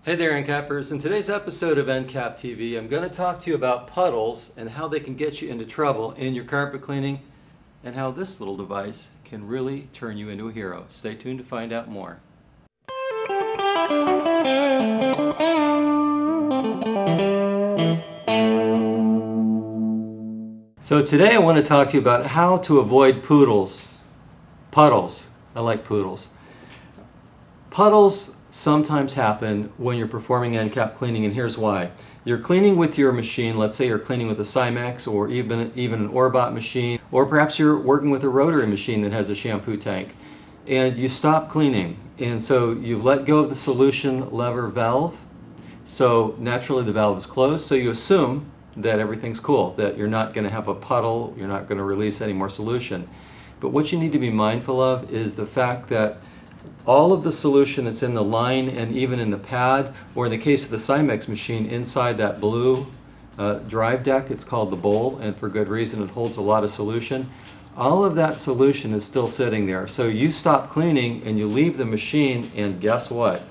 Hey there, Encappers. In today's episode of Encap TV, I'm going to talk to you about puddles and how they can get you into trouble in your carpet cleaning and how this little device can really turn you into a hero. Stay tuned to find out more. So today I want to talk to you about how to avoid puddles. I like poodles. Puddles sometimes happen when you're performing Encap cleaning, and here's why. You're cleaning with your machine. Let's say you're cleaning with a Cymex or even an Orbot machine, or perhaps you're working with a rotary machine that has a shampoo tank, and you stop cleaning, and so you've let go of the solution lever valve, so naturally the valve is closed, so you assume that everything's cool, that you're not going to have a puddle, you're not going to release any more solution. But what you need to be mindful of is the fact that all of the solution that's in the line and even in the pad, or in the case of the Cymex machine, inside that blue drive deck, it's called the bowl, and for good reason, it holds a lot of solution. All of that solution is still sitting there. So you stop cleaning and you leave the machine, and guess what?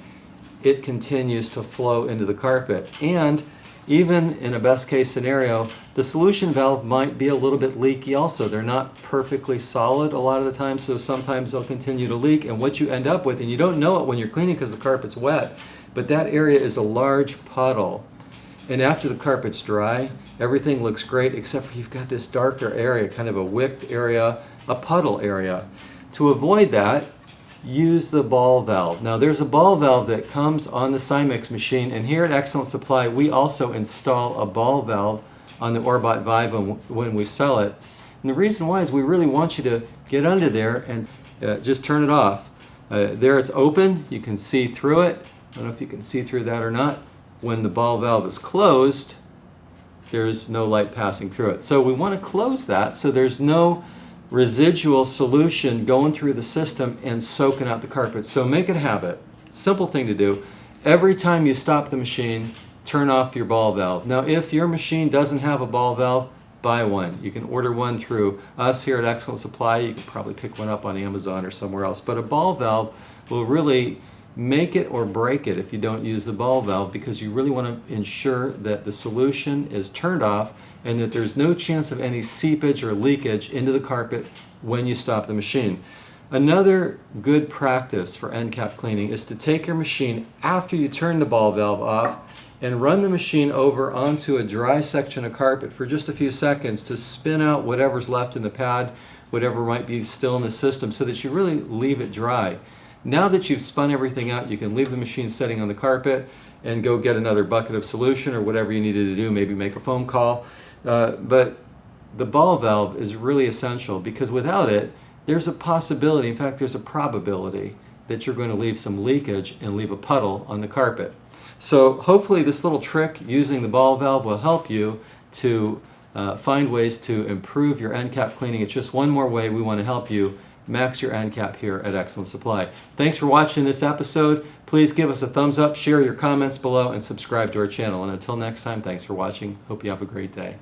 It continues to flow into the carpet. And even in a best case scenario, the solution valve might be a little bit leaky also. They're not perfectly solid a lot of the time, so sometimes they'll continue to leak, and what you end up with, and you don't know it when you're cleaning because the carpet's wet, but that area is a large puddle. And after the carpet's dry, everything looks great except for you've got this darker area, kind of a wicked area, a puddle area. To avoid that, use the ball valve. Now there's a ball valve that comes on the Cymex machine, and here at Excellent Supply we also install a ball valve on the Orbot Viva when we sell it. And the reason why is we really want you to get under there and just turn it off. There it's open, you can see through it. I don't know if you can see through that or not. When the ball valve is closed, there's no light passing through it. So we want to close that so there's no residual solution going through the system and soaking out the carpet. So make it a habit. Simple thing to do. Every time you stop the machine, turn off your ball valve. Now if your machine doesn't have a ball valve, buy one. You can order one through us here at Excellent Supply. You can probably pick one up on Amazon or somewhere else. But a ball valve will really make it or break it if you don't use the ball valve, because you really want to ensure that the solution is turned off and that there's no chance of any seepage or leakage into the carpet when you stop the machine. Another good practice for Encap cleaning is to take your machine after you turn the ball valve off and run the machine over onto a dry section of carpet for just a few seconds to spin out whatever's left in the pad, whatever might be still in the system, so that you really leave it dry. Now that you've spun everything out, you can leave the machine sitting on the carpet and go get another bucket of solution or whatever you needed to do, maybe make a phone call. But the ball valve is really essential, because without it, there's a possibility, in fact there's a probability, that you're going to leave some leakage and leave a puddle on the carpet. So hopefully this little trick using the ball valve will help you to find ways to improve your Encap cleaning. It's just one more way we want to help you max your Encap here at Excellent Supply. Thanks for watching this episode. Please give us a thumbs up, share your comments below, and subscribe to our channel. And until next time, thanks for watching. Hope you have a great day.